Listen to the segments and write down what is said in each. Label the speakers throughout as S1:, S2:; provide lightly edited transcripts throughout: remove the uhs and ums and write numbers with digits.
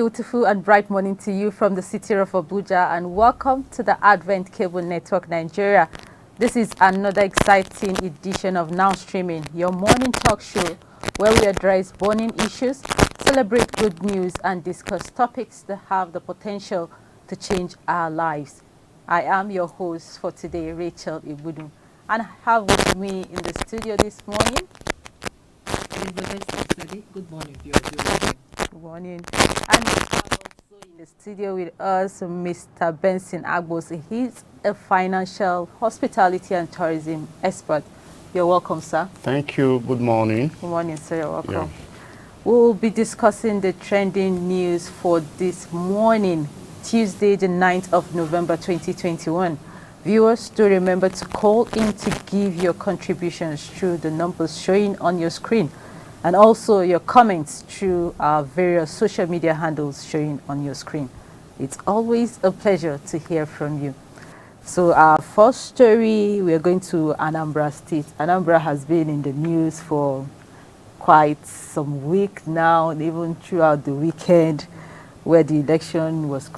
S1: beautiful and bright morning to you from the city of Abuja, and welcome to the Advent Cable Network Nigeria. This is another exciting edition of Now Streaming, your morning talk show where we address burning issues, celebrate good news, and discuss topics that have the potential to change our lives. I am your host for today, Rachel Ibudu, and I have with me in the studio this morning.
S2: Good morning.
S1: Good morning. And we have also in the studio with us Mr. Benson Agbos. He's a financial, hospitality and tourism expert. You're welcome, sir.
S3: Thank you. Good morning.
S1: Good morning, sir. You're welcome.
S3: Yeah.
S1: We'll be discussing the trending news for this morning, Tuesday, the 9th of November, 2021. Viewers, do remember to call in to give your contributions through the numbers showing on your screen, and also your comments through our various social media handles showing on your screen. It's always a pleasure to hear from you. So our first story, we are going to Anambra State. Anambra has been in the news for quite some week now, and even throughout the weekend, where the election was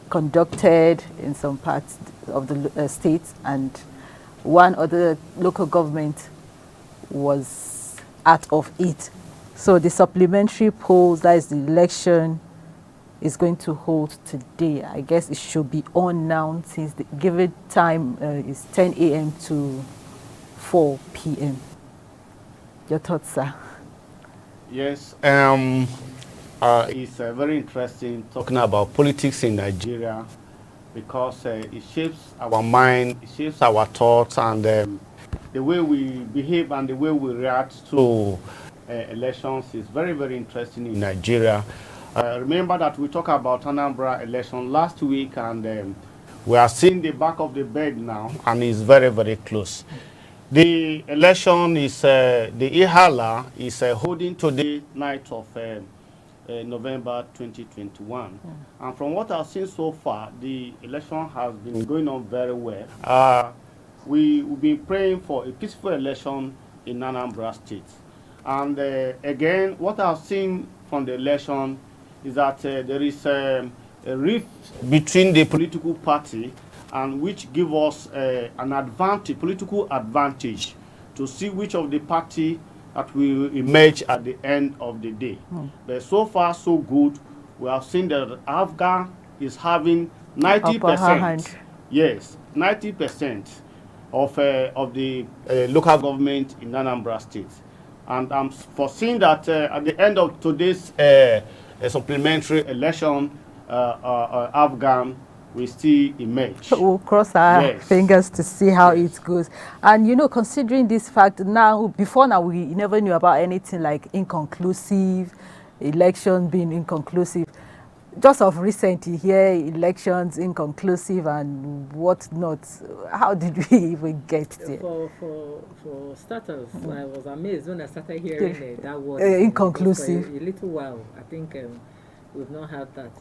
S1: conducted in some parts of the state, and one other local government was out of it. So the supplementary polls, that is the election, is going to hold today. I guess it should be on now, since the given time is 10 a.m. to 4 p.m. Your thoughts, sir?
S3: Yes, it's very interesting talking about politics in Nigeria, because it shapes our mind, it shapes our thoughts, and the way we behave and the way we react to elections is very, very interesting in Nigeria. Remember that we talked about Anambra election last week, and we are seeing the back of the bed now, and it's very, very close. The election is, the Ihala is holding today, night of November 2021. And from what I've seen so far, the election has been going on very well. We've been praying for a peaceful election in Anambra State. And again, what I've seen from the election is that there is a rift between the political party, and which give us an advantage, political advantage, to see which of the party that will emerge at the end of the day. But so far, so good. We have seen that Afghan is having 90%. Yes, 90% of the local government in Anambra State. And I'm foreseeing that at the end of today's supplementary election, Afghan will still emerge.
S1: We'll cross our fingers to see how it goes. And you know, considering this fact now, before now we never knew about anything like inconclusive, election being inconclusive. Just of recently here, elections inconclusive and whatnot. How did we even get there?
S2: For starters, I was amazed when I started hearing that word
S1: inconclusive.
S2: For a little while, I think we've not had that.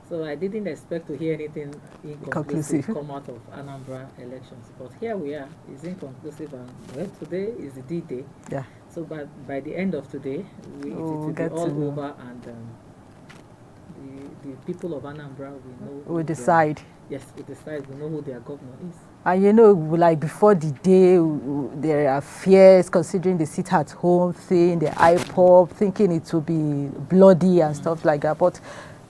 S2: So I didn't expect to hear anything inconclusive come out of Anambra elections. But here we are, it's inconclusive, and well, today is the D-Day.
S1: Yeah.
S2: So by the end of today, it will be all over, and the people of Anambra will know.
S1: We'll decide.
S2: Yes, we decide. We know who their governor is.
S1: And you know, like before the day, there are fears considering the sit at home thing, the IPOP, thinking it will be bloody and stuff like that. But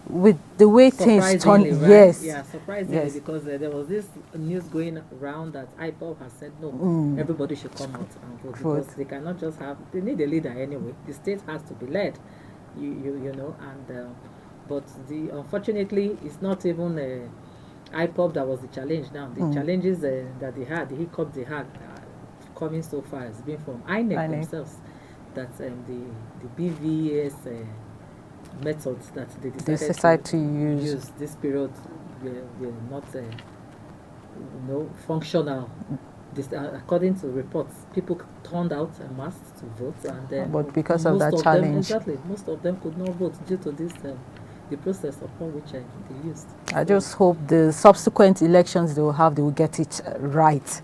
S1: with the way things turn,
S2: right?
S1: yes.
S2: Yeah, surprisingly, because there was this news going around that IPOP has said no, everybody should come out and vote, because they cannot just have, they need a leader anyway. The state has to be led, you know, and but unfortunately, it's not even IPOP that was the challenge now. The challenges that they had, the hiccups they had coming so far has been from INEC themselves, that the BVS methods that they decided to use this period were not functional. According to reports, people turned out en masse to vote, and
S1: but because of that challenge,
S2: most of them could not vote due to this the process upon which they used.
S1: I just hope the subsequent elections they will get it right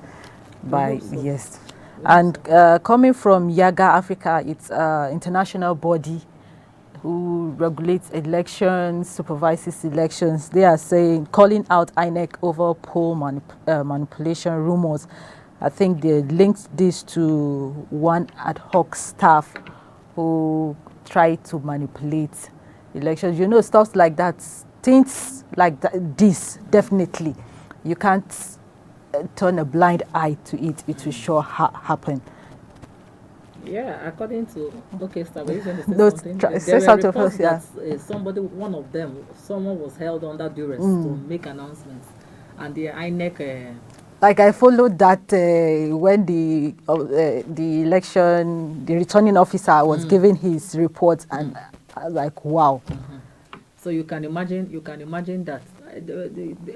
S1: by yes. And coming from Yaga Africa, it's an international body who regulates elections, supervises elections, they are saying, calling out INEC over poll manipulation rumors. I think they linked this to one ad hoc staff who tried to manipulate elections. You know, stuff like that, things like that, this, definitely. You can't turn a blind eye to it. It will sure happen.
S2: Yeah, according to Star, are you going to say
S1: No,
S2: something?
S1: say
S2: There were
S1: something
S2: reports
S1: first,
S2: that somebody, one of them, someone was held under duress to make announcements, and the INEC.
S1: Like I followed that when the election, the returning officer was giving his report, and I was like, wow.
S2: So you can imagine that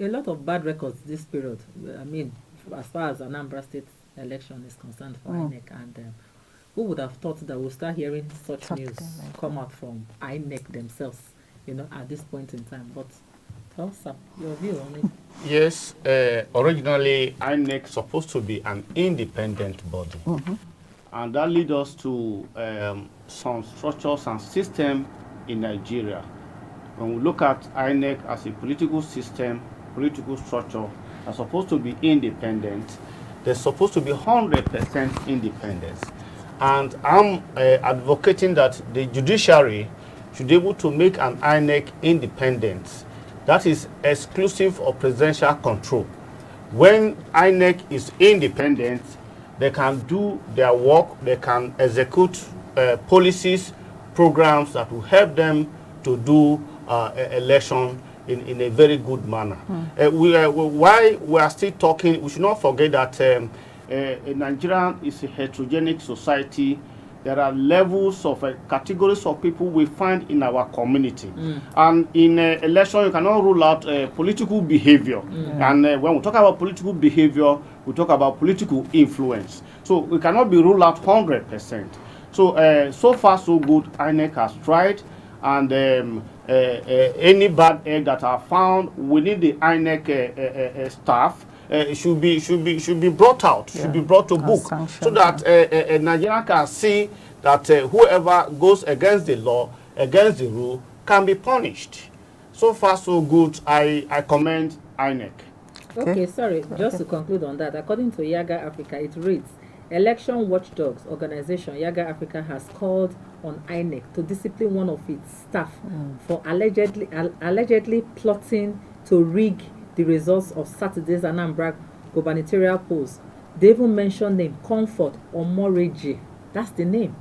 S2: a lot of bad records this period. I mean, as far as Anambra State election is concerned for INEC, and who would have thought that we'll start hearing such news come out from INEC themselves, you know, at this point in time? But tell us your view on it.
S3: Yes, originally INEC supposed to be an independent body, and that leads us to some structures and system in Nigeria. When we look at INEC as a political system, political structure, are supposed to be independent. They're supposed to be 100% independence. And I'm advocating that the judiciary should be able to make an INEC independent. That is exclusive of presidential control. When INEC is independent, they can do their work, they can execute policies, programs that will help them to do election in a very good manner. Why we are still talking, we should not forget that Nigeria is a heterogeneous society. There are levels of categories of people we find in our community. And in election, you cannot rule out political behavior. And when we talk about political behavior, we talk about political influence. So we cannot be ruled out 100%. So, so far so good, INEC has tried. And any bad egg that are found within the INEC staff should be brought out, should be brought to book, so that Nigeria can see that whoever goes against the law, against the rule, can be punished. So far so good. I commend INEC.
S2: Okay, sorry, just to conclude on that, according to Yaga Africa, it reads, Election Watchdogs Organization Yaga Africa has called on INEC to discipline one of its staff for allegedly plotting to rig the results of Saturday's Anambra gubernatorial polls. They even mentioned name Comfort Omoreji. That's the name.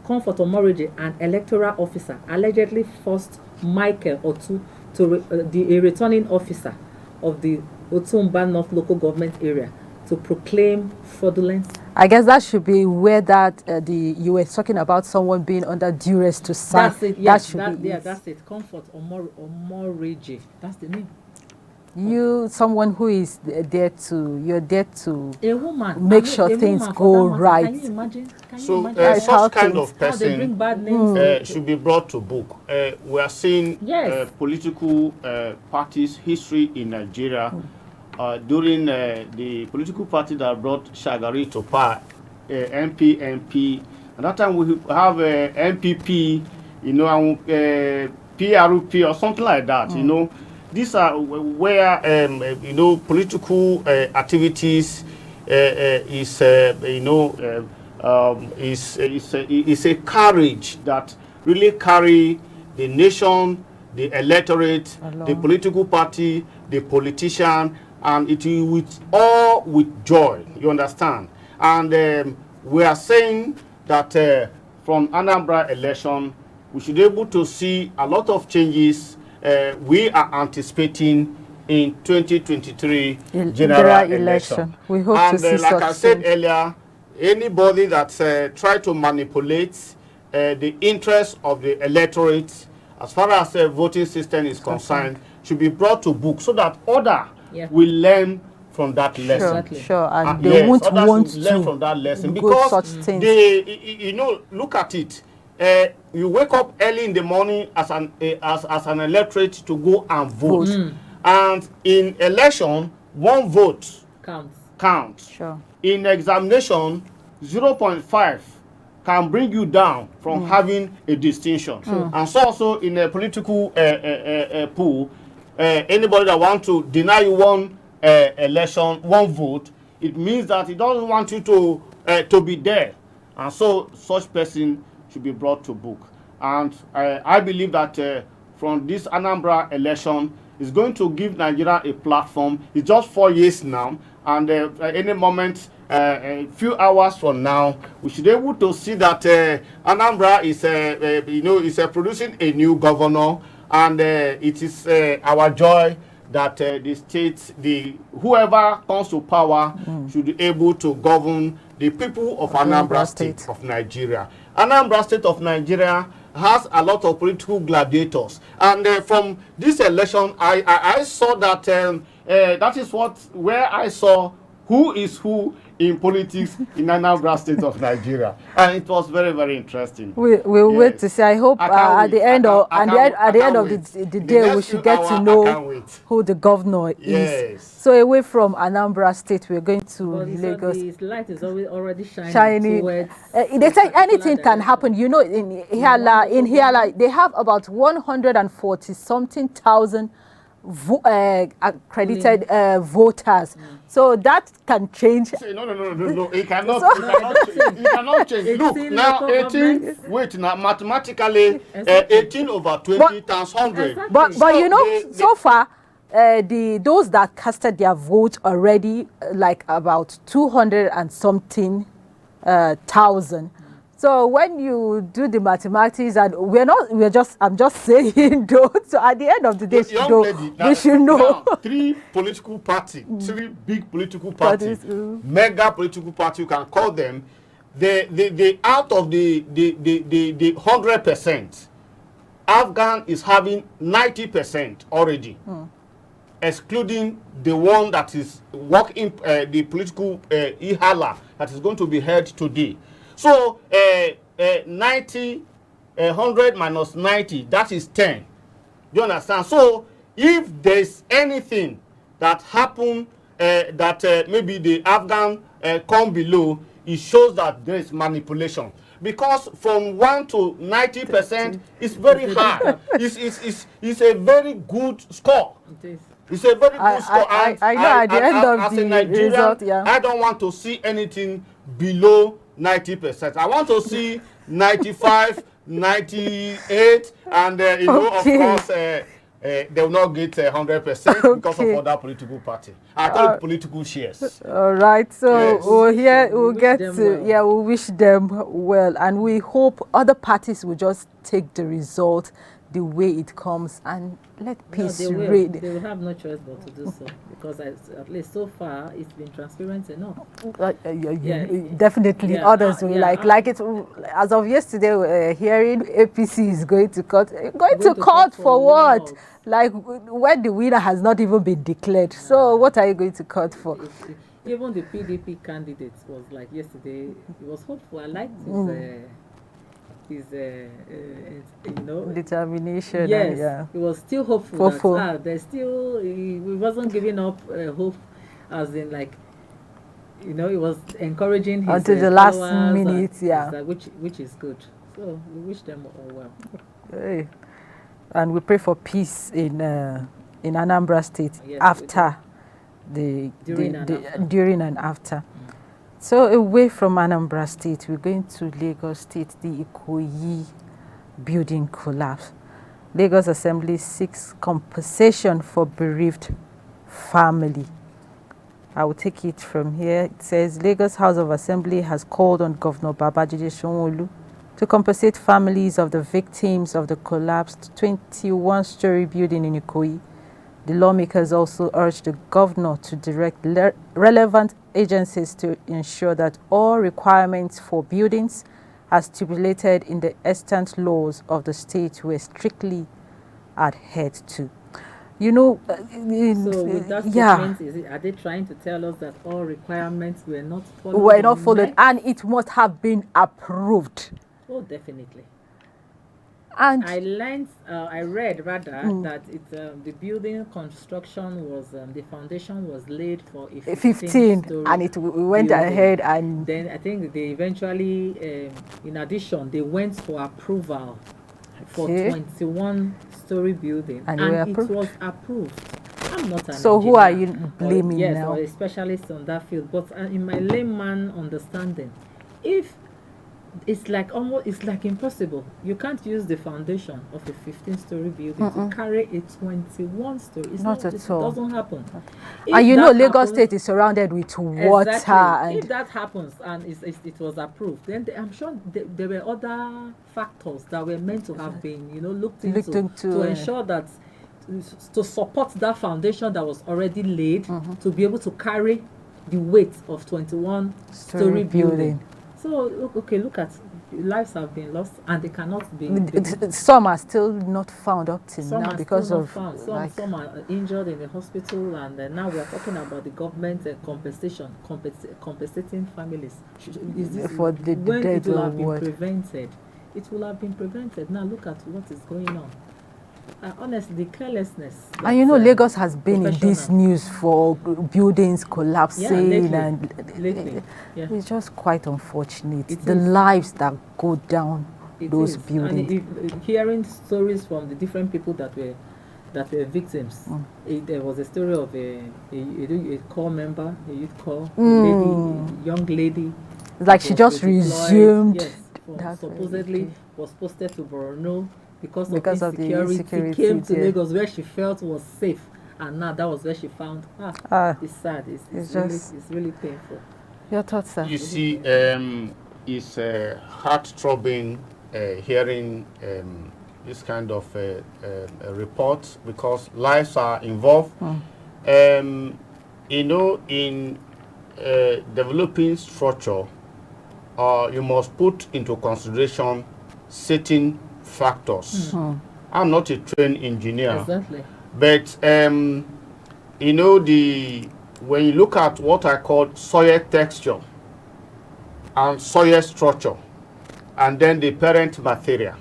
S2: Comfort Omoreji, an electoral officer, allegedly forced Michael Otu, a returning officer of the Otumba North local government area, to proclaim fraudulent.
S1: I guess that should be where that you were talking about someone being under duress to sign.
S2: That's it. Yeah, that's it. Comfort Omoreji. That's the name.
S1: Someone who is there to
S2: a woman,
S1: make sure things go right.
S2: Can you imagine?
S3: Such kind of person
S2: they bring bad names
S3: should be brought to book. We are seeing political parties' history in Nigeria. During the political party that brought Shagari to power, MP. At that time we have MPP, you know, and PRP or something like that. You know, these are where you know, political activities is a carriage that really carry the nation, the electorate, the political party, the politician. And it is all with joy, you understand? And we are saying that from Anambra election, we should be able to see a lot of changes we are anticipating in 2023 general election.
S1: We hope to see
S3: like I said earlier, anybody that try to manipulate the interests of the electorate, as far as the voting system is concerned, should be brought to book, so that other will learn from that lesson.
S1: Sure, and they won't want to
S3: learn from that lesson, because they, you know, look at it. You wake up early in the morning as an electorate to go and vote, and in election, one vote counts.
S1: Sure.
S3: In examination, 0.5 can bring you down from having a distinction. And so also in a political pool, anybody that wants to deny you one election, one vote, it means that he doesn't want you to be there. And so such person should be brought to book. And I believe that from this Anambra election is going to give Nigeria a platform. It's just 4 years now, and any moment, a few hours from now, we should be able to see that Anambra is, producing a new governor, and it is our joy that the state, whoever comes to power, should be able to govern the people of Anambra State of Nigeria. Anambra State of Nigeria has a lot of political gladiators, and from this election, I saw that that is where I saw who is who in politics in Anambra State of Nigeria, and it was very, very interesting.
S1: We'll wait to see. I hope at the end of the day we should get to know who the governor is. So away from Anambra State, we're going to Lagos.
S2: The light is already shining towards.
S1: They say anything can happen. You know, in Hiala, they have about 140 something thousand accredited voters. So that can change.
S3: No. It cannot. It cannot change. Look, now 18. Wait, now mathematically, 18 over 20 times 100.
S2: Exactly.
S1: But you know, so far, those that casted their vote already, like about 200 and something thousand. So when you do the mathematics, and I'm just saying though, so at the end of the day, we should know.
S3: Now, three political parties, three big political parties, mega political parties, you can call them, they out of the 100%, Afghan is having 90% already, excluding the one that is working, the political Ihala that is going to be held today. So 90, 100 minus 90, that is 10. Do you understand? So if there's anything that happened that maybe the Afghan come below, it shows that there is manipulation. Because from 1 to 90% is very high. It's a very good score. It's a very good score.
S1: I know at the end of the
S3: Nigerian,
S1: result, yeah.
S3: I don't want to see anything below 90%. I want to see 95, 98, and of course, they will not get 100% because of other political party. I call it political shares.
S1: All right, so we'll wish them well, and we hope other parties will just take the result the way it comes and let peace reign.
S2: They will have no choice but to do so, because at least so far it's been transparent enough.
S1: Definitely, others will like it. As of yesterday, hearing APC is going to court. Going to court for what? Like when the winner has not even been declared. So what are you going to court for?
S2: Even the PDP candidate was like yesterday. He was hopeful. I liked his
S1: determination.
S2: Yes, he was still hopeful. That, there's still he wasn't giving up hope, as in like, he was encouraging his
S1: until the last minute,
S2: which is good. So we wish them all well.
S1: Hey. And we pray for peace in Anambra State after during and after. So away from Anambra State, we're going to Lagos State. The Ikoyi building collapse. Lagos Assembly seeks compensation for bereaved family. I will take it from here. It says Lagos House of Assembly has called on Governor Babajide Sanwo-Olu to compensate families of the victims of the collapsed 21-story building in Ikoyi. The lawmakers also urged the governor to direct relevant agencies to ensure that all requirements for buildings as stipulated in the extant laws of the state were strictly adhered to. So with that statement,
S2: are they trying to tell us that all requirements were not followed?
S1: And it must have been approved.
S2: Oh, definitely.
S1: And
S2: I read rather that the building construction was the foundation was laid for a
S1: 15,
S2: 15-story
S1: and we went
S2: building.
S1: ahead, and
S2: Then I think they eventually, in addition, they went for approval for
S1: okay.
S2: 21-story building,
S1: And
S2: it was approved. I'm not an
S1: So
S2: engineer,
S1: who are you blaming
S2: yes,
S1: now?
S2: or a specialist on that field, but in my layman understanding, if it's like impossible. You can't use the foundation of a 15-story building to carry a 21-story.
S1: Not at
S2: it
S1: all.
S2: doesn't happen.
S1: And you know, Lagos
S2: happens,
S1: State is surrounded with water.
S2: exactly.
S1: And
S2: If that happens and it was approved, then I'm sure there were other factors that were meant to have been, looked into to ensure that to support that foundation that was already laid to be able to carry the weight of 21-story building. So look at lives have been lost and they cannot be.
S1: Some are still not found up till now because of
S2: some are injured in the hospital, and now we are talking about the government compensating families.
S1: For the
S2: when
S1: dead
S2: it will have been prevented, it will have been prevented. Now look at what is going on. Honestly, the carelessness.
S1: And you know, Lagos has been in this news for buildings collapsing,
S2: lately.
S1: It's just quite unfortunate. The lives that go down those buildings.
S2: And hearing stories from the different people that were victims. There was a story of a corps member, a youth corps, a young lady.
S1: Like she just resumed.
S2: Yes, supposedly was posted to Borno. Because of the insecurity, came to Lagos where she felt was safe, and now that was where she found. It's sad. It's really painful.
S1: Your thoughts, sir?
S3: You see, it's heart-throbbing hearing this kind of report because lives are involved. In developing structure, you must put into consideration certain factors. I'm not a trained engineer,
S2: exactly,
S3: but when you look at what I call soil texture and soil structure, and then the parent material.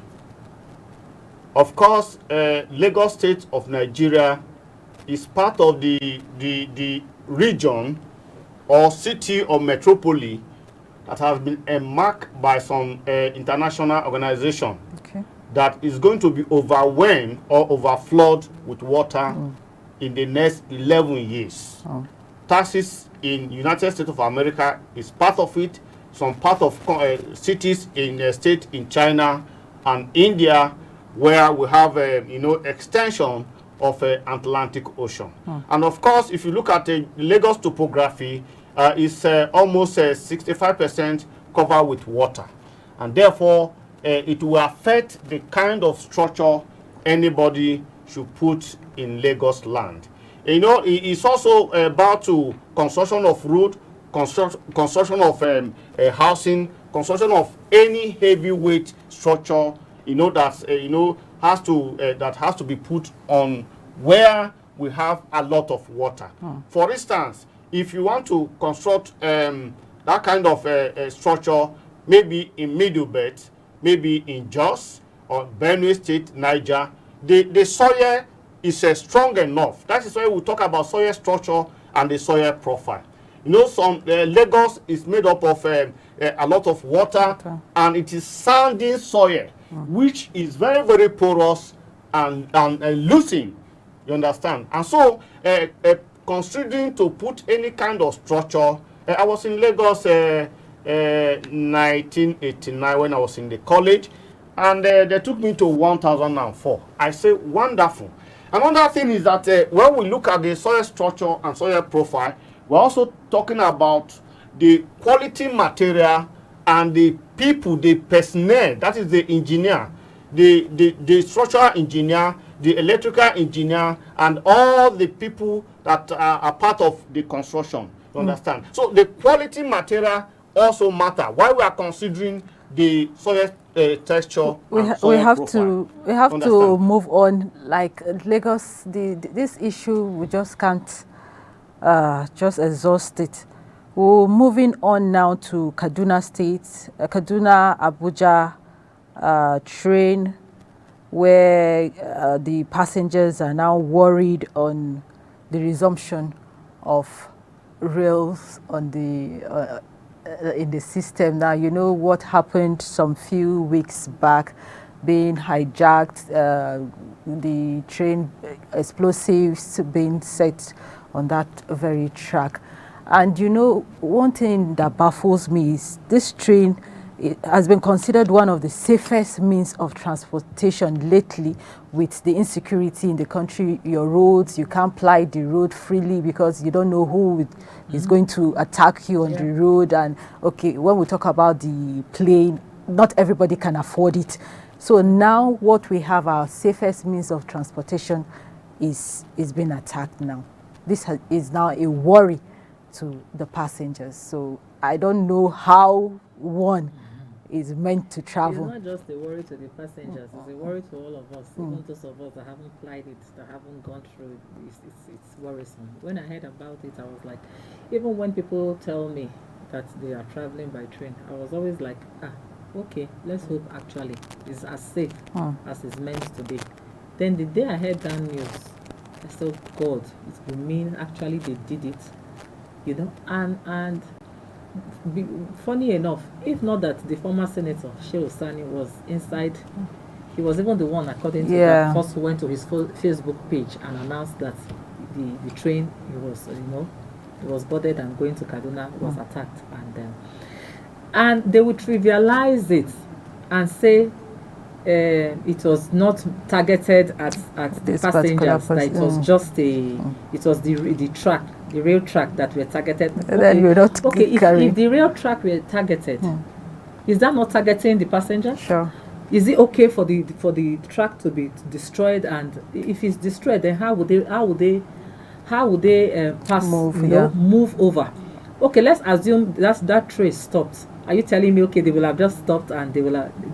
S3: Of course, Lagos State of Nigeria is part of the region or city or metropole that has been marked by some international organization that is going to be overwhelmed or overflowed with water in the next 11 years. Texas in United States of America is part of it. Some part of cities in a state in China and India, where we have extension of Atlantic Ocean. And of course, if you look at the Lagos topography, it's almost 65% covered with water, and therefore it will affect the kind of structure anybody should put in Lagos land. It's also about to construction of road, construction of housing, construction of any heavyweight structure, that has to be put on where we have a lot of water. For instance, if you want to construct that kind of structure, maybe in Middle Belt, maybe in Jos or Benue State, Niger, the soil is strong enough. That is why we talk about soil structure and the soil profile. Some Lagos is made up of a lot of water, and it is sandy soil, which is very, very porous and loosened. You understand? And so, considering to put any kind of structure, I was in Lagos 1989 when I was in the college, and they took me to 1004. I say, wonderful. Another thing is that when we look at the soil structure and soil profile, we're also talking about the quality material and the people, the personnel, that is the engineer, the structural engineer, the electrical engineer, and all the people that are part of the construction. You understand? So the quality material also matter. Why we are considering the soil texture and soil profile.
S1: We have to move on. Like Lagos, this issue we just can't just exhaust it. We're moving on now to Kaduna State, Kaduna Abuja train where the passengers are now worried on the resumption of rails on the in the system. Now, you know what happened some few weeks back, being hijacked, the train explosives being set on that very track. And you know, one thing that baffles me is this train, it has been considered one of the safest means of transportation lately. With the insecurity in the country, your roads, you can't ply the road freely because you don't know who is going to attack you on the road. And okay, when we talk about the plane, not everybody can afford it. So now what we have, our safest means of transportation, is being attacked now. This is now a worry to the passengers. So I don't know how one is meant to travel.
S2: It's not just a worry to the passengers, it's a worry to all of us, even those of us that haven't plied it, that haven't gone through it. It's worrisome. When I heard about it, I was like, even when people tell me that they are traveling by train, I was always like, okay, let's hope actually it's as safe as it's meant to be. Then the day I heard that news, I said, God, it will mean actually they did it, you know. And funny enough, if not that the former senator Shehu Sani was inside, he was even the one, according to that, first who went to his Facebook page and announced that the train it was boarded and going to Kaduna was attacked, and they would trivialize it and say it was not targeted at the passengers, that it was just it was the track, the rail track that were targeted. Okay, if the rail track were targeted, is that not targeting the passenger?
S1: Sure.
S2: Is it okay for the track to be destroyed? And if it's destroyed, then how would they move over? Okay, let's assume that train stopped. Are you telling me, okay, they will have just stopped and they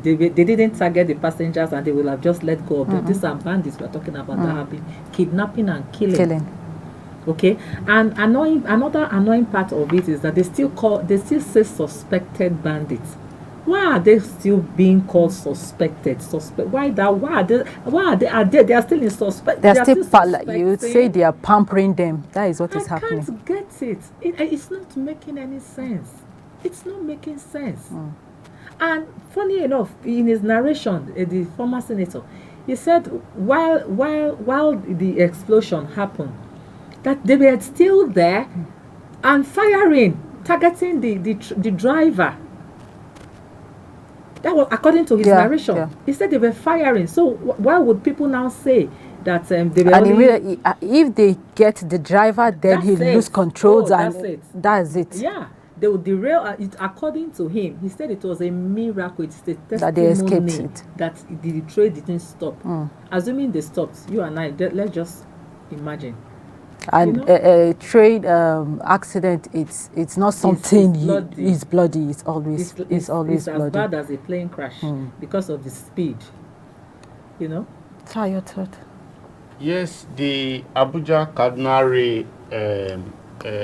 S2: didn't target the passengers and they will have just let go of them? These are bandits we're talking about that have been kidnapping and killing. Okay, and another annoying part of it is that they still say suspected bandits. Why are they still being called suspected? Why are they? They are still in suspect.
S1: They are still you would say they are pampering them. That is what is happening.
S2: I can't get it. It's not making any sense. It's not making sense. And funny enough, in his narration, the former senator, he said while the explosion happened, that they were still there and firing, targeting the driver. That was according to his narration. Yeah. He said they were firing. So why would people now say that they were?
S1: And if they get the driver, then he lose controls, that's it.
S2: Yeah. They would derail it. According to him, he said it was a miracle. It's a testimony
S1: that they escaped it,
S2: that the train didn't stop. Assuming they stopped, you and I, let's just imagine.
S1: And a train accident, it's not something it's bloody. It's always bloody.
S2: It's as bad as a plane crash because of the speed. You know.
S1: Tell your thought.
S3: Yes, the Abuja Kaduna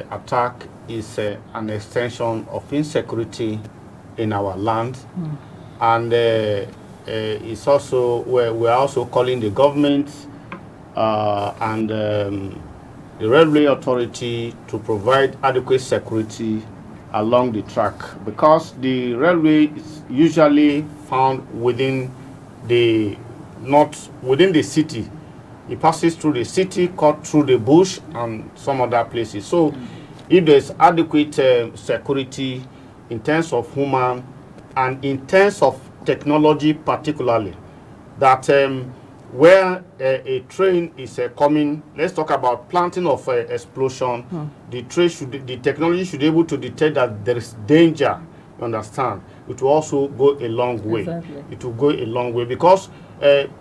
S3: attack is an extension of insecurity in our land, and it's also we're also calling the government and the railway authority to provide adequate security along the track, because the railway is usually found within not within the city. It passes through the city, cut through the bush and some other places. So if there's adequate security in terms of human and in terms of technology particularly, that where a train is coming, let's talk about planting of explosion, the technology should be able to detect that there is danger, you understand? It will also go a long way.
S2: Exactly.
S3: It will go a long way because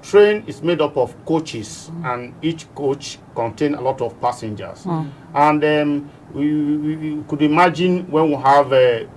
S3: train is made up of coaches, and each coach contains a lot of passengers. And we could imagine when we have a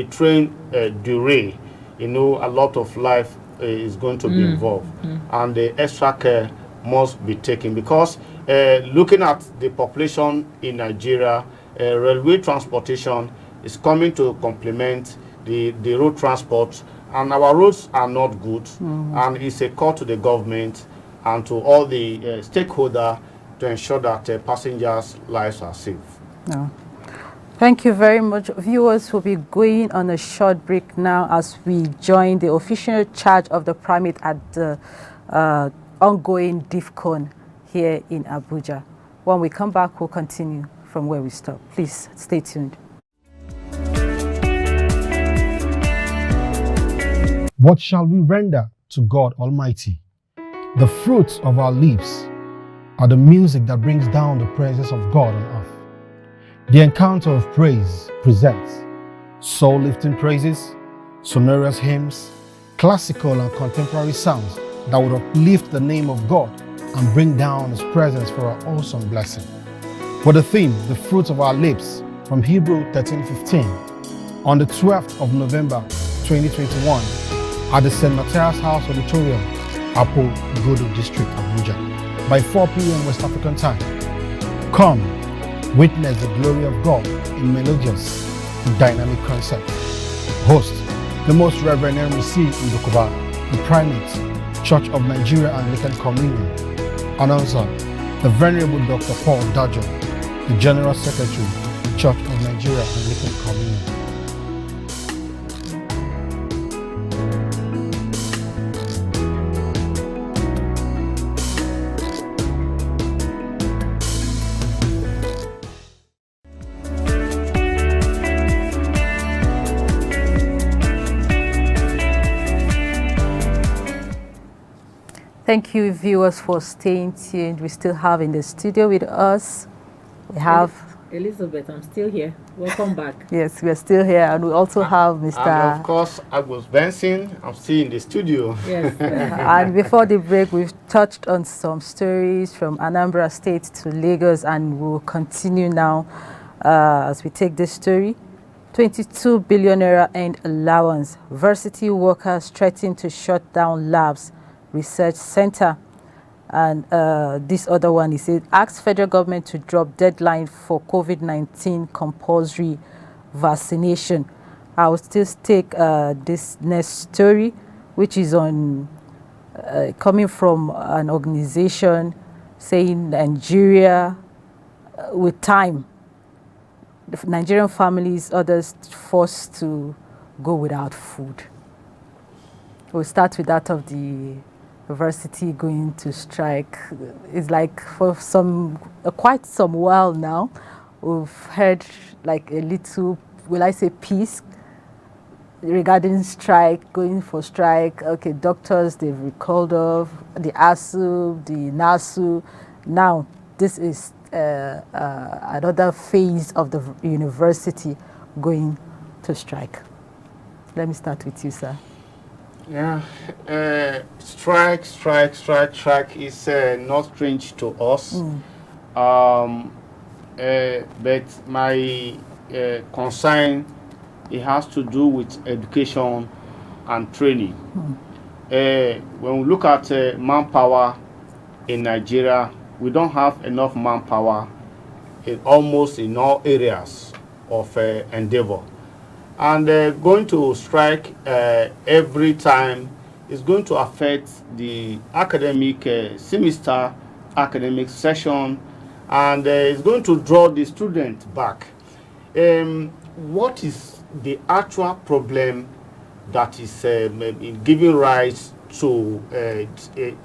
S3: train derail, a lot of life is going to be involved, and the extra care must be taken, because looking at the population in Nigeria, railway transportation is coming to complement the road transport and our roads are not good, and it's a call to the government and to all the stakeholders to ensure that passengers' lives are safe.
S1: No. Thank you very much. Viewers will be going on a short break now as we join the official charge of the primate at the ongoing DIFCON here in Abuja. When we come back, we'll continue from where we stopped. Please stay tuned.
S4: What shall we render to God Almighty? The fruits of our lips are the music that brings down the presence of God on earth. The Encounter of Praise presents soul-lifting praises, sonorous hymns, classical and contemporary sounds that would uplift the name of God and bring down His presence for our awesome blessing. With the theme, The Fruits of Our Lips, from Hebrew 13:15, on the 12th of November 2021, at the St. Matthias House Auditorium, Apo Godo District, Abuja, by 4 p.m. West African time. Come, witness the glory of God in melodious, dynamic concert. Host, the Most Reverend MC Ndokuba, the Primate, Church of Nigeria Anglican Communion. Announcer, the Venerable Dr. Paul Dajo, the General Secretary, Church of Nigeria Anglican Communion.
S1: Thank you, viewers, for staying tuned. We still have in the studio with us, we have
S2: Elizabeth. I'm still here. Welcome back.
S1: Yes, we are still here, and we also have Mr.
S3: And of course, Agus Benson. I'm still in the studio.
S2: Yes.
S1: And before the break, we've touched on some stories from Anambra State to Lagos, and we'll continue now as we take this story. 22 billion naira earned allowance. Varsity workers threaten to shut down labs. Research Center. And this other one, he said, asks federal government to drop deadline for COVID-19 compulsory vaccination. I will still take this next story, which is on coming from an organization saying Nigeria with time. The Nigerian families, others forced to go without food. We'll start with that of the university going to strike. It's like for quite some while now, we've heard like a little, will I say, peace regarding strike, going for strike. Okay, doctors, they've recalled off, the ASU, the NASU. Now, this is another phase of the university going to strike. Let me start with you, sir.
S3: Yeah, strike is not strange to us. But my concern, it has to do with education and training. When we look at manpower in Nigeria, we don't have enough manpower almost in all areas of endeavor. And going to strike every time is going to affect the academic semester, academic session, and it's going to draw the student back. What is the actual problem that is giving rise to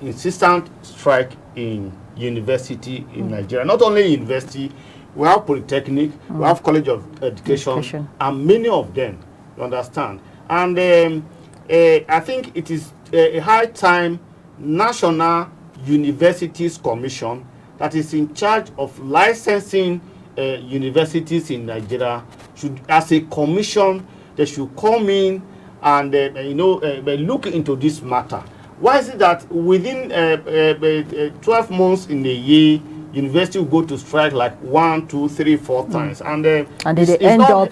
S3: insistent strike in university in Nigeria? Not only university, we have polytechnic, we have college of education, and many of them, you understand. And I think it is a high time National Universities Commission that is in charge of licensing universities in Nigeria should, as a commission, they should come in and look into this matter. Why is it that within 12 months in a year, university will go to strike like 1, 2, 3, 4 times, and they end up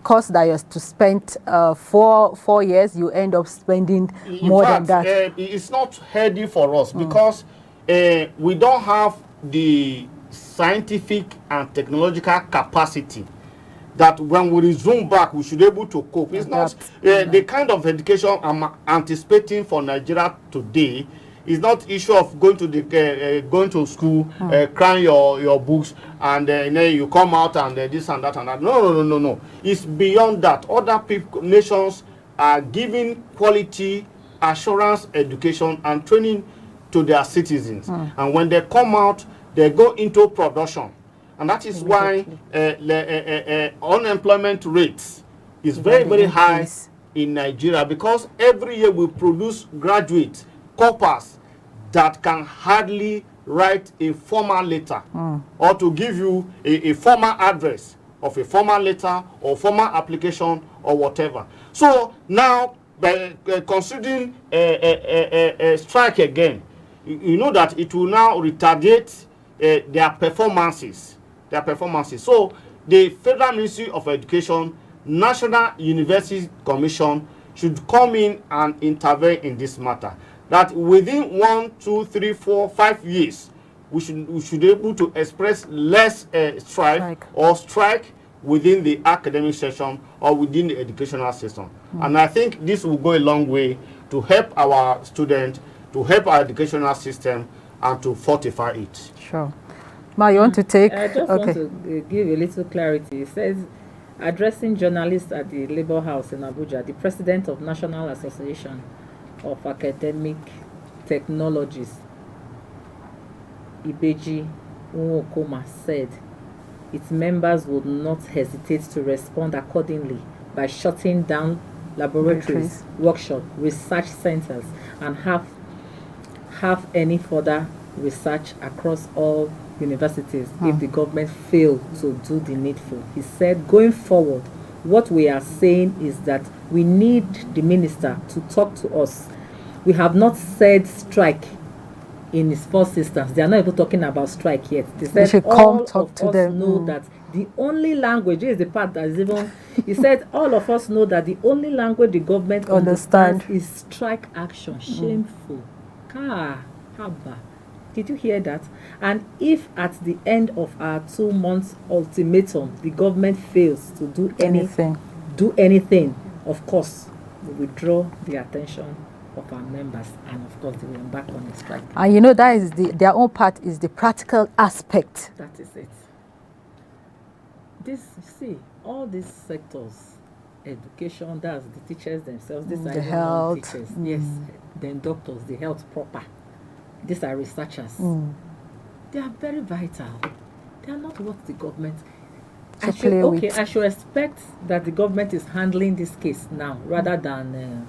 S1: cost that you have to spend 4 years, you end up spending more than that.
S3: It's not healthy for us because we don't have the scientific and technological capacity that when we resume back, we should be able to cope. It's not the kind of education I'm anticipating for Nigeria today. It's not issue of going to the going to school, crying your books, and then you come out and this and that and that. No. It's beyond that. Other nations are giving quality assurance education and training to their citizens, and when they come out, they go into production, and that is why unemployment rates is very high in Nigeria, because every year we produce graduates, corpers that can hardly write a formal letter or to give you a formal address of a formal letter or formal application or whatever. So now, by considering a strike again, you know that it will now retardate their performances. So the Federal Ministry of Education, National University Commission should come in and intervene in this matter. That within 1, 2, 3, 4, 5 years, we should be able to express less strike within the academic session or within the educational system. And I think this will go a long way to help our students, to help our educational system, and to fortify it.
S1: Sure. Ma, you want to take?
S2: I just want to give a little clarity. It says, addressing journalists at the Labour House in Abuja, the president of National Association of Academic Technologies, Ibeji Nwokoma, said its members would not hesitate to respond accordingly by shutting down laboratories, workshops, research centers, and have any further research across all universities if the government failed to do the needful. He said, going forward, what we are saying is that we need the minister to talk to us. We have not said strike in his first instance. They are not even talking about strike yet. They said all of us know that the only language is the part that is even. He said all of us know that the only language the government understands is strike action. Shameful. Haba. Did you hear that? And if at the end of our 2 months ultimatum the government fails to do anything, of course, we will draw the attention of our members, and of course they will embark on a strike.
S1: And you know that is their own part is the practical aspect.
S2: That is it. This, see, all these sectors, education, that's the teachers themselves, these are
S1: the health
S2: teachers, yes, then doctors, the health proper. These are researchers. They are very vital. They are not what the government. I should expect that the government is handling this case now rather than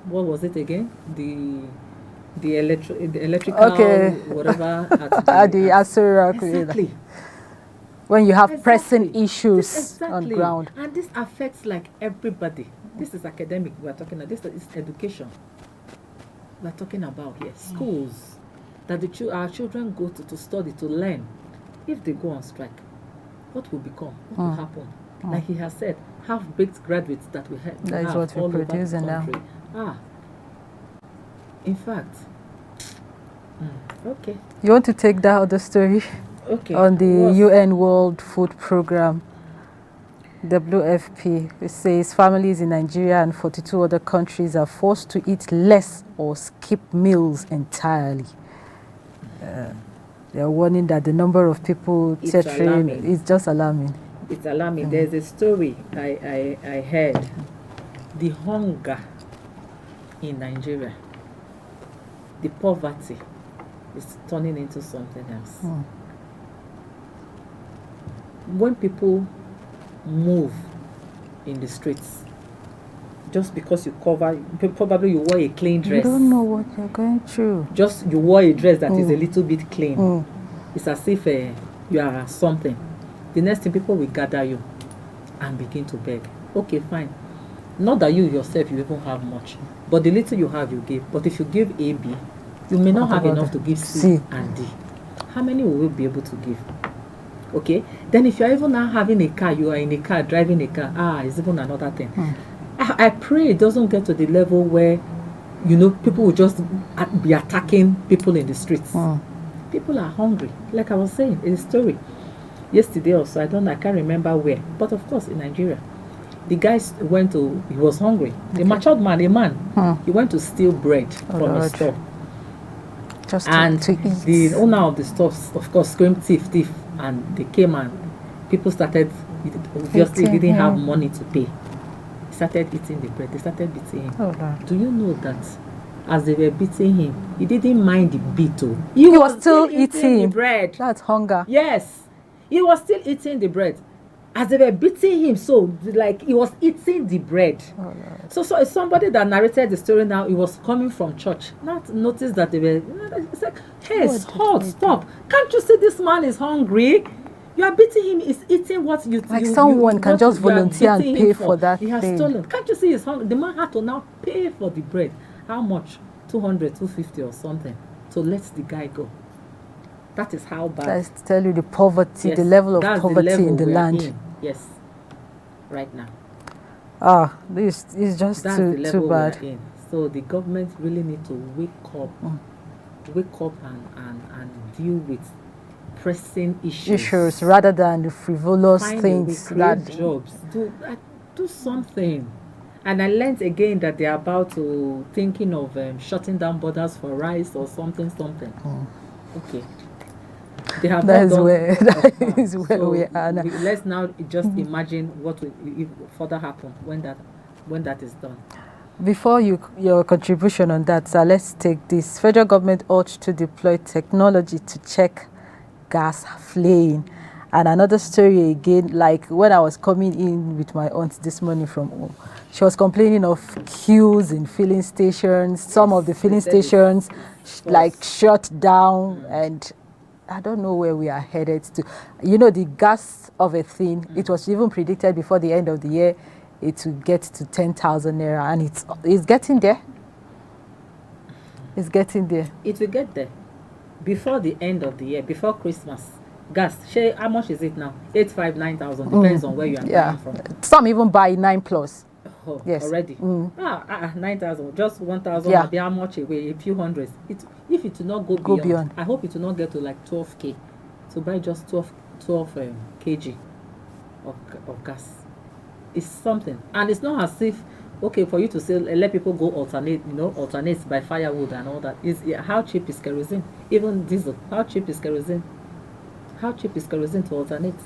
S2: what was it again? The electrical whatever at the Asura.
S1: Exactly. When you have pressing issues on ground.
S2: And this affects like everybody. This is academic we are talking about. This is education we are talking about here. Schools that our children go to study, to learn. If they go on strike, what will become? What will happen? Like he has said, half-baked graduates that we have.
S1: That is what we're producing now.
S2: In fact, okay.
S1: You want to take that other story?
S2: Okay.
S1: On the UN World Food Program, WFP, it says families in Nigeria and 42 other countries are forced to eat less or skip meals entirely. They are warning that the number of people teetering is just alarming.
S2: It's alarming. There's a story I heard. The hunger in Nigeria, the poverty is turning into something else. When people move in the streets, just because you probably you wore a clean dress.
S1: You don't know what you're going through.
S2: Just you wore a dress that is a little bit clean. It's as if you are something. The next thing, people will gather you and begin to beg. Okay, fine. Not that you yourself, you even have much. But the little you have, you give. But if you give A, B, you may not have enough to give C and D. How many will we be able to give? Okay? Then if you're even now having a car, you are in a car, driving a car, it's even another thing. I pray it doesn't get to the level where, people will just be attacking people in the streets. People are hungry. Like I was saying in the story, yesterday also, I can't remember where, but of course in Nigeria, the guy he was hungry. The matured man, he went to steal bread from a store.
S1: Just
S2: and
S1: to eat.
S2: the owner of the store, of course, screamed thief, and they came and people started, obviously didn't have money to pay. He started eating the bread. They started beating him.
S1: Oh, Lord.
S2: Do you know that as they were beating him, he didn't mind the beat.
S1: He was still eating
S2: the bread.
S1: That's hunger.
S2: Yes, he was still eating the bread. As they were beating him, so like he was eating the bread.
S1: Oh, Lord.
S2: So somebody that narrated the story now, he was coming from church. Not notice that they were. It's like, hey, halt, stop! Can't you see this man is hungry? You are beating him. He's eating what you
S1: like someone can just volunteer and pay for that.
S2: He has stolen. Can't you see he's hungry? The man had to now pay for the bread. How much? 200, 250 or something. So let the guy go. That is how bad.
S1: That's to tell you the poverty,
S2: Yes,
S1: the level of
S2: that's
S1: poverty
S2: the level
S1: in the
S2: we are
S1: land.
S2: in. Yes, right now.
S1: This is just
S2: That's the
S1: too
S2: level
S1: bad.
S2: we are in. So the government really need to wake up and deal with pressing issues
S1: rather than the frivolous
S2: Find
S1: things
S2: a way, create
S1: that
S2: jobs. Do something. And I learned again that they're about to thinking of shutting down borders for rice or something. Okay. They have
S1: that
S2: not
S1: is
S2: done
S1: where
S2: it
S1: that is where
S2: so
S1: we are now.
S2: let's now just imagine what will further happen when that is done.
S1: Before your contribution on that, sir, let's take this. Federal government urged to deploy technology to check gas flaying. And another story again, like when I was coming in with my aunt this morning from home, she was complaining of queues in filling stations. Some of the filling stations like shut down, and I don't know where we are headed to. You know, the gas of a thing, it was even predicted before the end of the year it will get to 10,000 naira, and it's getting there. It's getting there.
S2: It will get there before the end of the year, before Christmas. Gas, how much is it now? 8,500, 9,000, depends on where you are buying from.
S1: Some even buy 9+.
S2: Oh,
S1: yes.
S2: Already. 9,000, just 1,000.
S1: Yeah.
S2: How much away? A few hundreds. If it will not go beyond, I hope it will not get to like 12k. To buy just 12 kg of gas. It's something, and it's not as if for you to say let people go alternate by firewood and all that. How cheap is kerosene? Even diesel. How cheap is kerosene? How cheap is kerosene to alternate?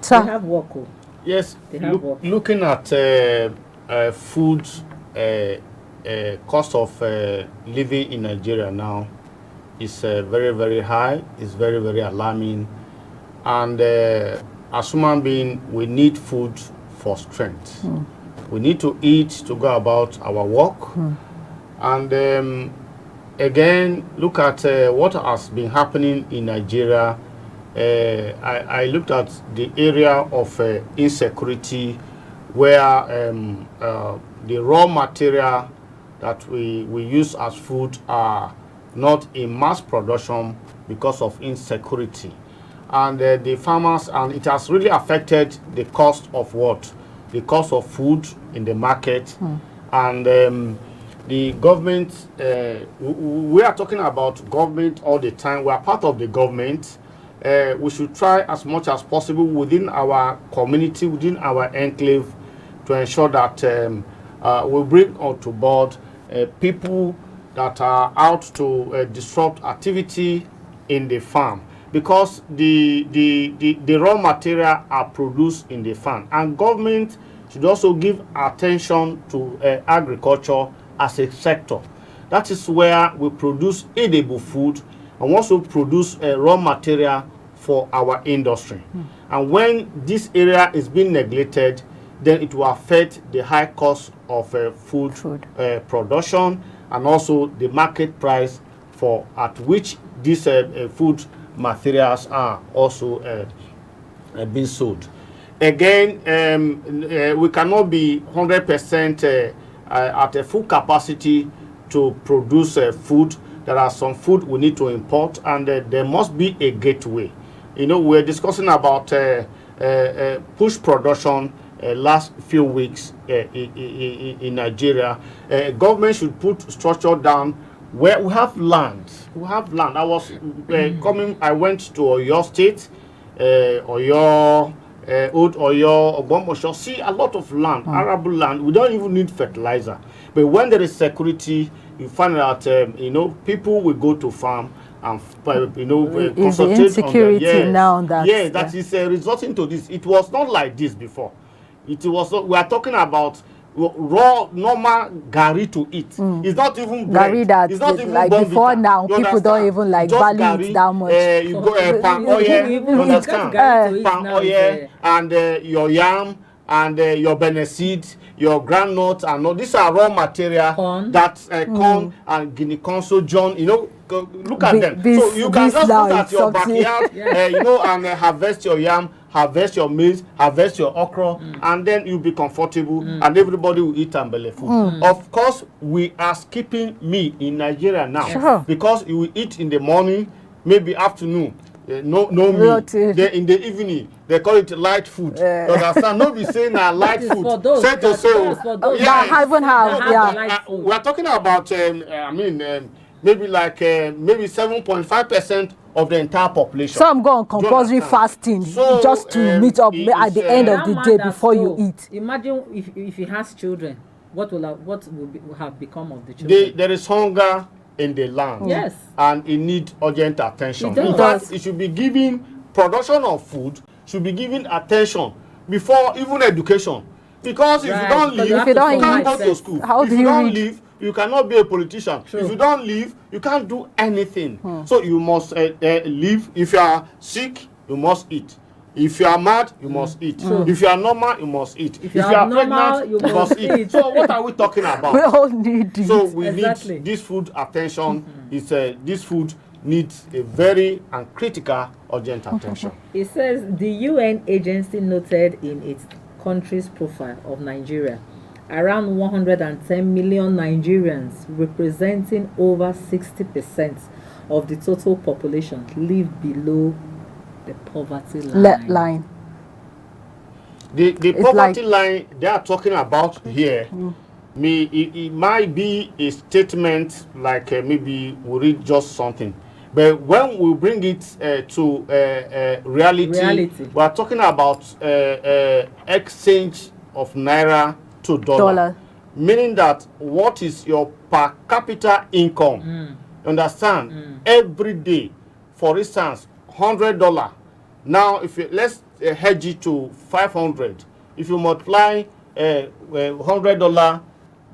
S1: So
S2: they have work.
S3: Yes,
S2: they have work.
S3: Looking at food cost of living in Nigeria now is very, very high. It's very, very alarming. And as human beings, we need food for strength. We need to eat to go about our work. And again, look at what has been happening in Nigeria. I looked at the area of insecurity where the raw material that we use as food are not in mass production because of insecurity. And the farmers, and it has really affected the cost of what? The cost of food in the market. And the government, we are talking about government all the time. We are part of the government. We should try as much as possible within our community, within our enclave, to ensure that we bring on to board people that are out to disrupt activity in the farm. Because the raw material are produced in the farm, and government should also give attention to agriculture as a sector. That is where we produce edible food and also produce raw material for our industry. And when this area is being neglected, then it will affect the high cost of food. Production, and also the market price at which these food materials are also being sold. Again, we cannot be 100% at a full capacity to produce food. There are some food we need to import, and there must be a gateway. We're discussing about push production last few weeks in Nigeria. Government should put structure down where we have land. I was I went to Oyo State, Oyo, Old Oyo, Ogbomosho. See a lot of land, arable land. We don't even need fertilizer. But when there is security, you find out, people will go to farm and,
S1: Is the insecurity now that...
S3: Yes, that is resulting to this. It was not like this before. It was, we are talking about raw normal gari to eat. It's not even bread.
S1: Gari that
S3: it's not even
S1: like
S3: bonvita.
S1: before now,
S3: You
S1: people
S3: understand?
S1: don't even like
S3: Just
S1: value
S3: gari,
S1: it that much.
S3: You go palm oil, you understand? Palm oil and your yam and your seed, your groundnut, and all these are raw material.
S2: Corn.
S3: That's corn and guinea corn. So John, look at them. So you can just put at your backyard, and harvest your yam, harvest your maize, harvest your okra, and then you'll be comfortable, and everybody will eat ambele food. Of course, we are skipping meat in Nigeria now because you will eat in the morning, maybe afternoon. No meat. In the evening, they call it light food. You understand? Not be saying light food.
S2: For those,
S3: say to say, we are talking about. Maybe like maybe 7.5% of the entire population.
S1: Some go on compulsory fasting just to meet up at the end of the day before you eat.
S2: Imagine if he has children, what will have become of the children?
S3: There is hunger in the land.
S2: Yes.
S3: And it needs urgent attention.
S2: In
S3: fact, it should be given, production of food should be given attention before even education. Because if you don't live, you can't go to school. If you don't live, you cannot be a politician. True. If you don't live, you can't do anything. So you must live. If you are sick, you must eat. If you are mad, you must eat. If you are normal, you must eat. If you are pregnant, you must eat. So what are we talking about?
S1: We all need it.
S3: So we need this food attention. This food needs a very and critical urgent attention.
S2: It says the UN agency noted in its country's profile of Nigeria around 110 million Nigerians, representing over 60% of the total population, live below the poverty line.
S3: The poverty line they are talking about here, it might be a statement like maybe we read just something. But when we bring it to reality, we are talking about exchange of naira to dollar. Meaning that what is your per capita income? Understand? Every day, for instance, $100. Now, if you, let's hedge it to 500. If you multiply $100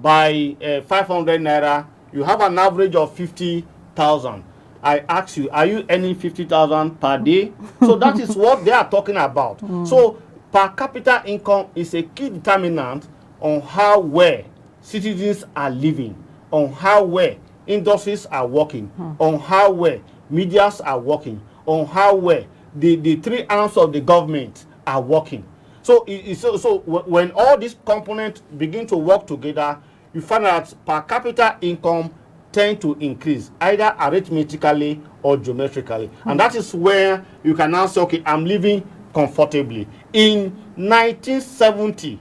S3: by 500 naira, you have an average of 50,000. I ask you, are you earning 50,000 per day? So that is what they are talking about. So per capita income is a key determinant on how well citizens are living, on how well industries are working, on how well medias are working, on how well the three arms of the government are working. So when all these components begin to work together, you find that per capita income tend to increase either arithmetically or geometrically. And that is where you can now say, okay, I'm living comfortably. In 1970,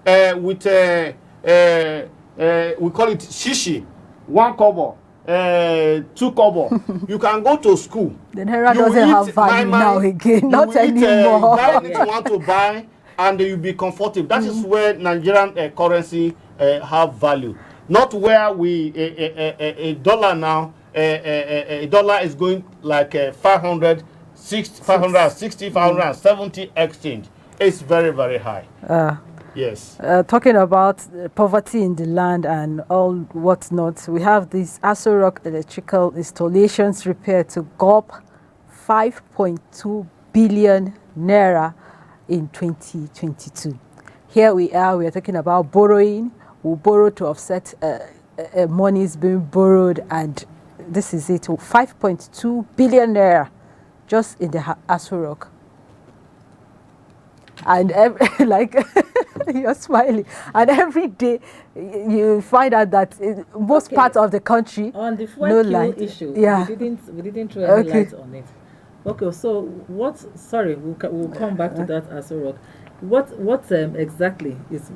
S3: with we call it shishi, 1 kobo, 2 kobo, you can go to school.
S1: The naira doesn't have value now again, not anymore.
S3: Buy what you want to buy, and you'll be comfortable. That is where Nigerian currency have value. Not where a dollar now, a dollar is going like 560, 570 exchange. It's very, very high. Yes.
S1: Talking about poverty in the land and all whatnot, we have this Aso Rock electrical installations repair to gulp 5.2 billion naira in 2022. Here we are talking about borrowing. We borrow to offset money is being borrowed, and this is it, 5.2 billion naira just in the Aso Rock. And like you're smiling, and every day you find out that in most parts of the country
S2: on the fuel issue, we didn't throw any light on it. Okay, so what? Sorry, we'll come back to that Aso Rock. What exactly is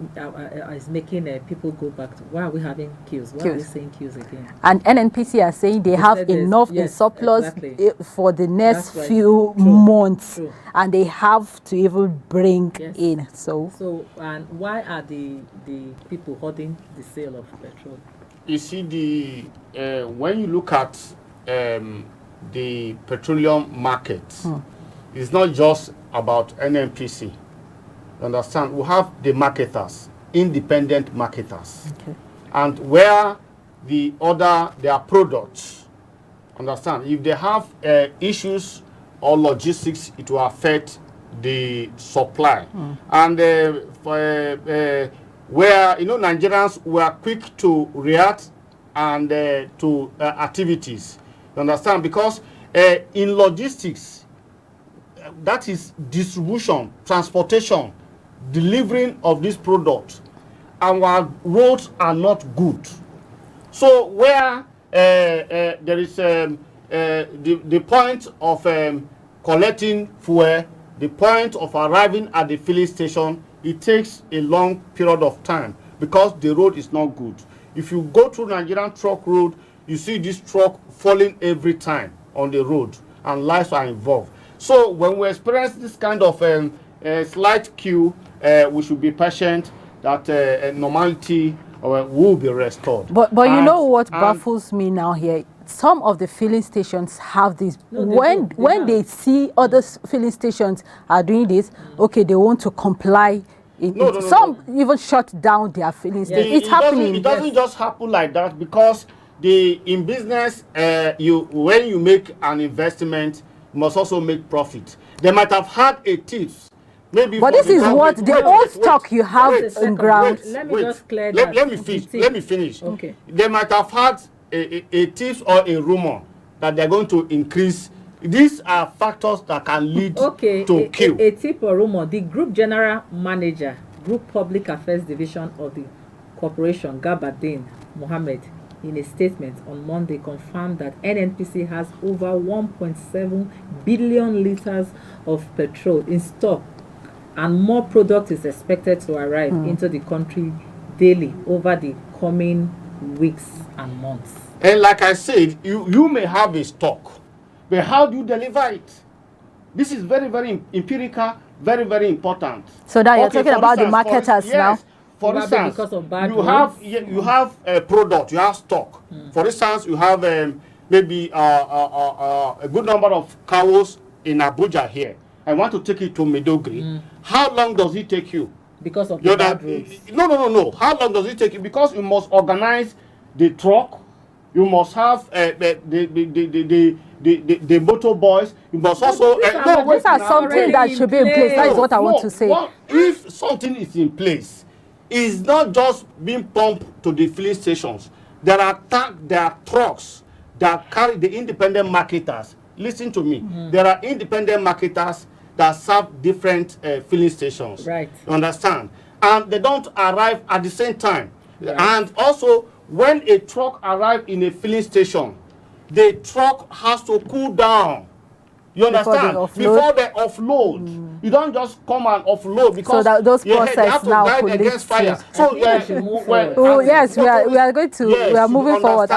S2: making people go back to? Why are we having queues? Why are we saying queues again?
S1: And NNPC are saying they have enough in surplus for the next few months, and they have to even bring in. So
S2: and why are the people holding the sale of petrol?
S3: You see, when you look at the petroleum market, it's not just about NNPC. You understand? We have the marketers, independent marketers, and where their products. Understand? If they have issues or logistics, it will affect the supply. And where Nigerians were quick to react and to activities. You understand? Because in logistics, that is distribution, transportation, delivering of this product, our roads are not good. So where there is the point of collecting fuel, the point of arriving at the filling station, it takes a long period of time because the road is not good. If you go through Nigerian truck road, you see this truck falling every time on the road, and lives are involved. So when we experience this kind of slight queue, we should be patient that normality will be restored.
S1: But you know what baffles me now here? Some of the filling stations have this. When they see other filling stations are doing this, okay, they want to comply. Some even shut down their filling stations. It's happening.
S3: It doesn't just happen like that, because in business, when you make an investment, you must also make profit. They might have had a tips. Maybe,
S1: but this is what the old stock you have in ground.
S2: Let me just clear that.
S3: Let me finish.
S2: Okay.
S3: They might have had a tips or a rumor that they're going to increase. These are factors that can lead to queue.
S2: A tip or rumor. The Group General Manager, Group Public Affairs Division of the Corporation, Gabardine Mohammed, in a statement on Monday, confirmed that NNPC has over 1.7 billion liters of petrol in stock, and more product is expected to arrive into the country daily over the coming weeks and months.
S3: And like I said, you may have a stock, but how do you deliver it? This is very, very empirical, very, very important.
S1: So now you're talking about the marketers now.
S3: For instance, you have a product, you have stock. For instance, you have maybe a good number of cows in Abuja here. I want to take it to Medogri. How long does it take you?
S2: Because of the bad roads.
S3: No. How long does it take you? Because you must organize the truck. You must have the motor boys. You must also.
S1: These are something that should be in place. That is what I want to say.
S3: If something is in place, it's not just being pumped to the filling stations. There are trucks that carry the independent marketers. Listen to me. There are independent marketers that serve different filling stations.
S2: Right.
S3: You understand? And they don't arrive at the same time. Right. And also, when a truck arrives in a filling station, the truck has to cool down. You understand? Before they offload. You don't just come and offload, because
S1: so those process now
S3: against fire. So
S1: yes, we are going to we are moving forward.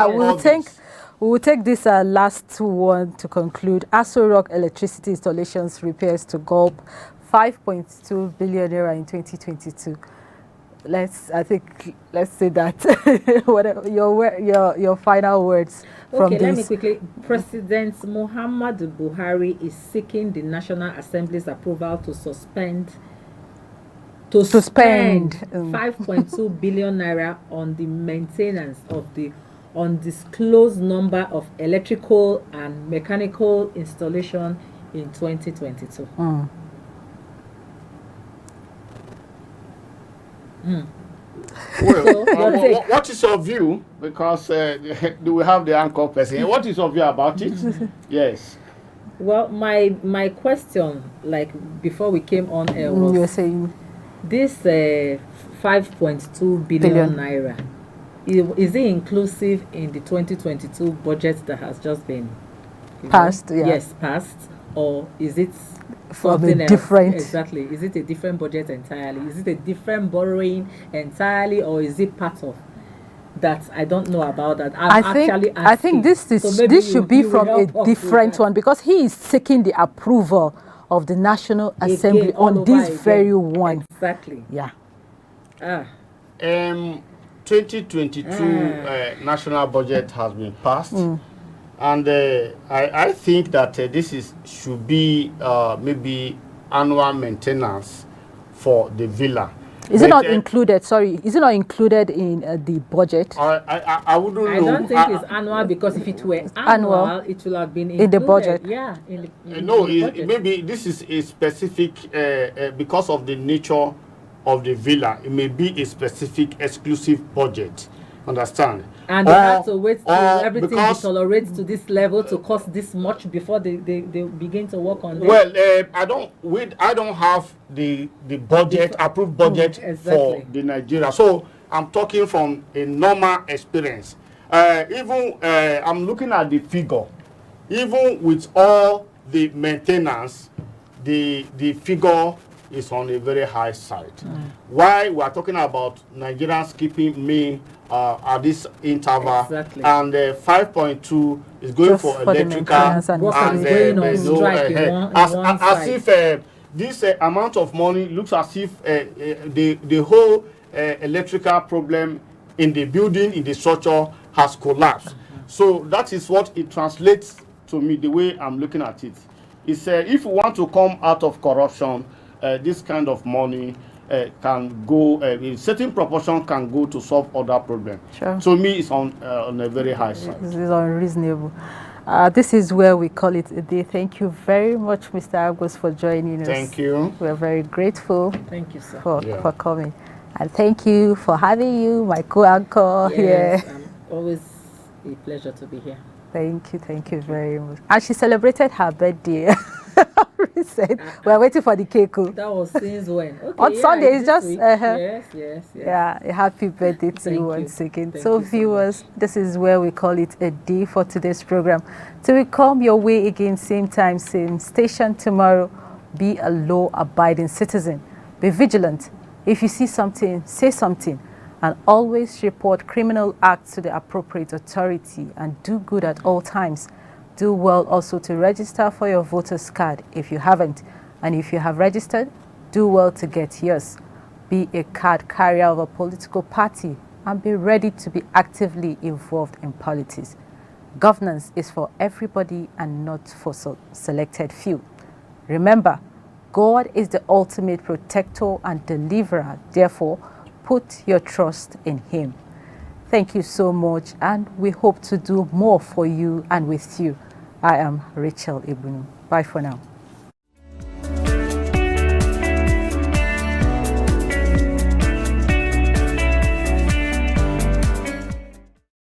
S1: We will take this last one to conclude. Aso Rock electricity installations repairs to Gulp, 5.2 billion naira in 2022. Let's say that. Whatever your final words from this.
S2: Okay, let me quickly. President Muhammadu Buhari is seeking the National Assembly's approval to spend 5.2 billion naira on the maintenance of the undisclosed number of electrical and mechanical installation in 2022.
S3: Well, what is your view? Because do we have the anchor person? What is your view about it? Yes.
S2: Well, my question, like before we came on air, was
S1: you're saying
S2: this 5.2 billion naira. Is it inclusive in the 2022 budget that has just been
S1: passed?
S2: Yes, passed, or is it
S1: from
S2: something
S1: a
S2: else.
S1: different.
S2: Exactly. Is it a different budget entirely? Is it a different borrowing entirely, or is it part of that? I don't know about that.
S1: I think this is
S2: So maybe
S1: this should be
S2: you will
S1: from a
S2: help us with
S1: different
S2: that.
S1: one, because he is seeking the approval of the National Assembly
S2: Again, all
S1: on
S2: over
S1: this
S2: again.
S1: very one.
S2: Exactly.
S1: Yeah.
S3: 2022 national budget has been passed, and I think that this should be maybe annual maintenance for the villa.
S1: Is it not included? Sorry, is it not included in the budget?
S3: I wouldn't know.
S2: I don't think it's annual, because if it were annual, it would have been included.
S1: In the budget.
S2: Yeah.
S3: No,
S2: the budget.
S3: maybe this is a specific because of the nature of the villa. It may be a specific exclusive budget. Understand?
S2: And they have to wait till everything deteriorates to this level to cost this much before they begin to work on it.
S3: Well, I don't have the budget, approved budget for the Nigeria. So I'm talking from a normal experience. Even I'm looking at the figure. Even with all the maintenance, the figure is on a very high side. Why we are talking about Nigerians keeping me at this interval, and 5.2 is going
S1: just
S3: for
S1: the
S3: electrical,
S1: maintenance and
S3: as if this amount of money looks as if the whole electrical problem in the building, in the structure, has collapsed. So that is what it translates to me, the way I'm looking at it. It's if we want to come out of corruption, this kind of money can go, in certain proportion can go to solve other problems.
S1: Sure.
S3: So me, it's on a very high side.
S1: This is unreasonable. This is where we call it a day. Thank you very much, Mr. Agus, for joining us.
S3: Thank you.
S1: We're very grateful.
S2: Thank you, sir.
S1: For coming. And thank you for having you, my co-anchor here.
S2: Always a pleasure to be here.
S1: Thank you very much. And she celebrated her birthday. We're waiting for the cake.
S2: That was since when? Okay,
S1: on Sunday, it's just
S2: yes.
S1: Yeah, a happy birthday to you once again. So viewers, this is where we call it a day for today's program. Till we come your way again, same time, same station tomorrow. Be a law-abiding citizen. Be vigilant. If you see something, say something. And always report criminal acts to the appropriate authority, and do good at all times. Do well also to register for your voter's card if you haven't. And if you have registered, do well to get yours. Be a card carrier of a political party and be ready to be actively involved in politics. Governance is for everybody and not for selected few. Remember, God is the ultimate protector and deliverer. Therefore, put your trust in Him. Thank you so much, and we hope to do more for you and with you. I am Rachel Ibunu. Bye for now.